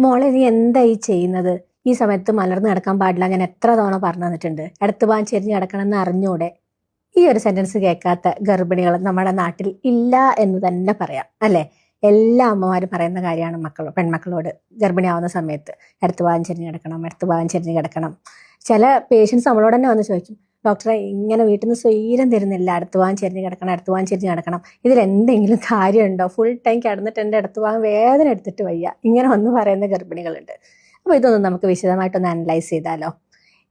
മോളെ നീ എന്തായി ചെയ്യുന്നത്? ഈ സമയത്ത് മലർന്ന് കിടക്കാൻ പാടില്ല, ഞാൻ എത്ര തവണ പറഞ്ഞു തന്നിട്ടുണ്ട്. അടുത്ത് പോകാൻ ചെരിഞ്ഞ് കിടക്കണം എന്ന് അറിഞ്ഞൂടെ? ഈ ഒരു സെന്റൻസ് കേൾക്കാത്ത ഗർഭിണികൾ നമ്മുടെ നാട്ടിൽ ഇല്ല എന്ന് തന്നെ പറയാം, അല്ലെ? എല്ലാ അമ്മമാരും പറയുന്ന കാര്യമാണ് പെൺമക്കളോട് ഗർഭിണിയാവുന്ന സമയത്ത് അടുത്ത് പോകാൻ ചെരിഞ്ഞ് കിടക്കണം, അടുത്ത് പോകാൻ ചെരിഞ്ഞ് കിടക്കണം. ചില പേഷ്യൻസ് നമ്മളോട് തന്നെ വന്ന് ചോദിക്കും, ഡോക്ടറെ ഇങ്ങനെ വീട്ടിൽ നിന്ന് സ്വൈരം തരുന്നില്ല, അടുത്ത് പോകാൻ ചെരിഞ്ഞ് കിടക്കണം, അടുത്ത് പോകാൻ ചെരിഞ്ഞ് കിടക്കണം, ഇതിൽ എന്തെങ്കിലും കാര്യമുണ്ടോ? ഫുൾ ടൈം കിടന്നിട്ട് എൻ്റെ അടുത്ത് പോകാൻ വേദന എടുത്തിട്ട് വയ്യ, ഇങ്ങനെ വന്ന് പറയുന്ന ഗർഭിണികളുണ്ട്. അപ്പോൾ ഇതൊന്നും നമുക്ക് വിശദമായിട്ടൊന്ന് അനലൈസ് ചെയ്താലോ?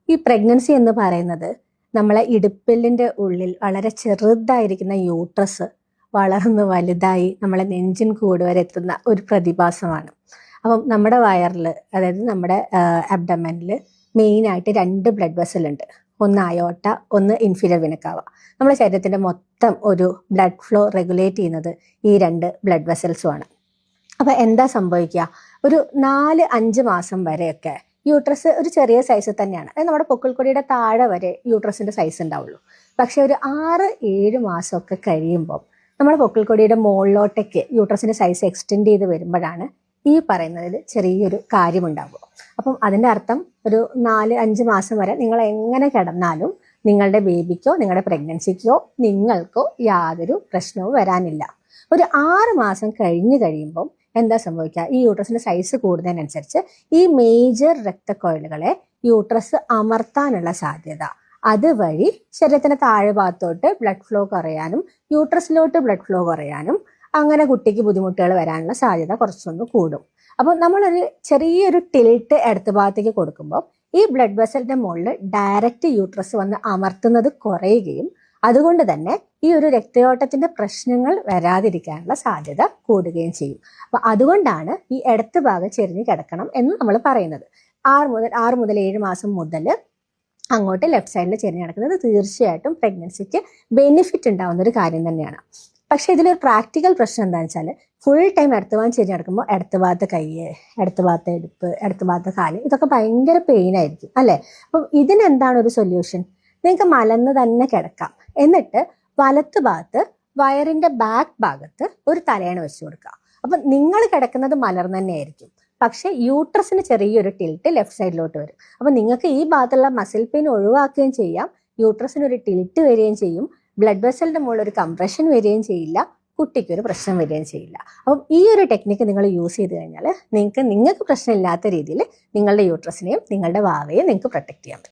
ഈ പ്രഗ്നൻസി എന്ന് പറയുന്നത് നമ്മളെ ഇടുപ്പെല്ലിൻ്റെ ഉള്ളിൽ വളരെ ചെറുതായിരിക്കുന്ന യൂട്രസ് വളർന്ന് വലുതായി നമ്മളെ നെഞ്ചിൻ കൂട് വരെ എത്തുന്ന ഒരു പ്രതിഭാസമാണ്. അപ്പം നമ്മുടെ വയറിൽ, അതായത് നമ്മുടെ അബ്ഡമനിൽ മെയിനായിട്ട് 2 ബ്ലഡ് വെസൽ ഉണ്ട്. ഒന്ന് അയോട്ട, ഒന്ന് ഇൻഫീരിയർ വെന കാവ. നമ്മുടെ ശരീരത്തിൻ്റെ മൊത്തം ഒരു ബ്ലഡ് ഫ്ലോ റെഗുലേറ്റ് ചെയ്യുന്നത് ഈ 2 ബ്ലഡ് വെസൽസുമാണ്. അപ്പോൾ എന്താ സംഭവിക്കുക? ഒരു 4-5 മാസം വരെയൊക്കെ യൂട്രസ് ഒരു ചെറിയ സൈസ് തന്നെയാണ്. അതായത് നമ്മുടെ പൊക്കിൾക്കൊടിയുടെ താഴെ വരെ യൂട്രസിൻ്റെ സൈസ് ഉണ്ടാവുള്ളൂ. പക്ഷെ ഒരു 6-7 മാസമൊക്കെ കഴിയുമ്പോൾ നമ്മുടെ പൊക്കിൾക്കൊടിയുടെ മുകളിലോട്ടേക്ക് യൂട്രസിൻ്റെ സൈസ് എക്സ്റ്റെൻഡ് ചെയ്ത് വരുമ്പോഴാണ് ഈ പറയുന്നതിൽ ചെറിയൊരു കാര്യമുണ്ടാവുക. അപ്പം അതിൻ്റെ അർത്ഥം ഒരു 4-5 മാസം വരെ നിങ്ങൾ എങ്ങനെ കിടന്നാലും നിങ്ങളുടെ ബേബിക്കോ നിങ്ങളുടെ പ്രഗ്നൻസിക്കോ നിങ്ങൾക്കോ യാതൊരു പ്രശ്നവും വരാനില്ല. ഒരു 6 മാസം കഴിഞ്ഞ് കഴിയുമ്പം എന്താ സംഭവിക്കുക? ഈ യൂട്രസിൻ്റെ സൈസ് കൂടുന്നതിനനുസരിച്ച് ഈ മേജർ രക്തക്കൊഴലുകളെ യൂട്രസ് അമർത്താനുള്ള സാധ്യത, അതുവഴി ശരീരത്തിൻ്റെ താഴെ ഭാഗത്തോട്ട് ബ്ലഡ് ഫ്ലോ കുറയാനും യൂട്രസിലോട്ട് ബ്ലഡ് ഫ്ലോ കുറയാനും അങ്ങനെ കുട്ടിക്ക് ബുദ്ധിമുട്ടുകൾ വരാനുള്ള സാധ്യത കുറച്ചൊന്ന് കൂടും. അപ്പോൾ നമ്മളൊരു ചെറിയൊരു ടിൽറ്റ് ഇടത്ത് ഭാഗത്തേക്ക് കൊടുക്കുമ്പോൾ ഈ ബ്ലഡ് വെസലിന്റെ മുകളിൽ ഡയറക്റ്റ് യൂട്രസ് വന്ന് അമർത്തുന്നത് കുറയുകയും അതുകൊണ്ട് തന്നെ ഈ ഒരു രക്തയോട്ടത്തിന്റെ പ്രശ്നങ്ങൾ വരാതിരിക്കാനുള്ള സാധ്യത കൂടുകയും ചെയ്യും. അപ്പൊ അതുകൊണ്ടാണ് ഈ ഇടത്ത് ഭാഗം ചെരിഞ്ഞ് കിടക്കണം എന്ന് നമ്മൾ പറയുന്നത്. 6 മുതൽ 7 മാസം മുതൽ അങ്ങോട്ട് ലെഫ്റ്റ് സൈഡിൽ ചെരിഞ്ഞ് കിടക്കുന്നത് തീർച്ചയായിട്ടും പ്രഗ്നൻസിക്ക് ബെനിഫിറ്റ് ഉണ്ടാവുന്ന ഒരു കാര്യം തന്നെയാണ്. പക്ഷെ ഇതിലൊരു പ്രാക്ടിക്കൽ പ്രശ്നം എന്താണെന്ന് വെച്ചാൽ ഫുൾ ടൈം ഇടത്ത് ഭാഗം ചെരിഞ്ഞ് കിടക്കുമ്പോൾ ഇടത്ത് ഭാഗത്ത് കൈ, ഇടത്ത് ഭാഗത്ത് ഇടുപ്പ്, ഇടത്ത് ഭാഗത്ത് കാല്, ഇതൊക്കെ ഭയങ്കര പെയിൻ ആയിരിക്കും, അല്ലേ? അപ്പം ഇതിനെന്താണ് ഒരു സൊല്യൂഷൻ? നിങ്ങൾക്ക് മലന്ന് തന്നെ കിടക്കാം. എന്നിട്ട് വലത്ത് ഭാഗത്ത് വയറിന്റെ ബാക്ക് ഭാഗത്ത് ഒരു തലയണ വെച്ച് കൊടുക്കുക. അപ്പം നിങ്ങൾ കിടക്കുന്നത് മലർന്ന് തന്നെ ആയിരിക്കും, പക്ഷെ യൂട്രസിന് ചെറിയൊരു ടിൽറ്റ് ലെഫ്റ്റ് സൈഡിലോട്ട് വരും. അപ്പം നിങ്ങൾക്ക് ഈ ഭാഗത്തുള്ള മസിൽ പെയിൻ ഒഴിവാക്കുകയും ചെയ്യാം, യൂട്രസിന് ഒരു ടിൽറ്റ് വരികയും ചെയ്യും, ബ്ലഡ് വെസലിന്റെ മുകളിൽ ഒരു കംപ്രഷൻ വരികയും ചെയ്യില്ല, കുട്ടിക്ക് ഒരു പ്രശ്നം വരികയും ചെയ്യില്ല. അപ്പം ഈ ഒരു ടെക്നിക്ക് നിങ്ങൾ യൂസ് ചെയ്ത് കഴിഞ്ഞാൽ നിങ്ങൾക്ക് പ്രശ്നമില്ലാത്ത രീതിയിൽ നിങ്ങളുടെ യൂട്രസിനെയും നിങ്ങളുടെ വാവയെയും നിങ്ങൾക്ക് പ്രൊട്ടക്ട് ചെയ്യാൻ പറ്റും.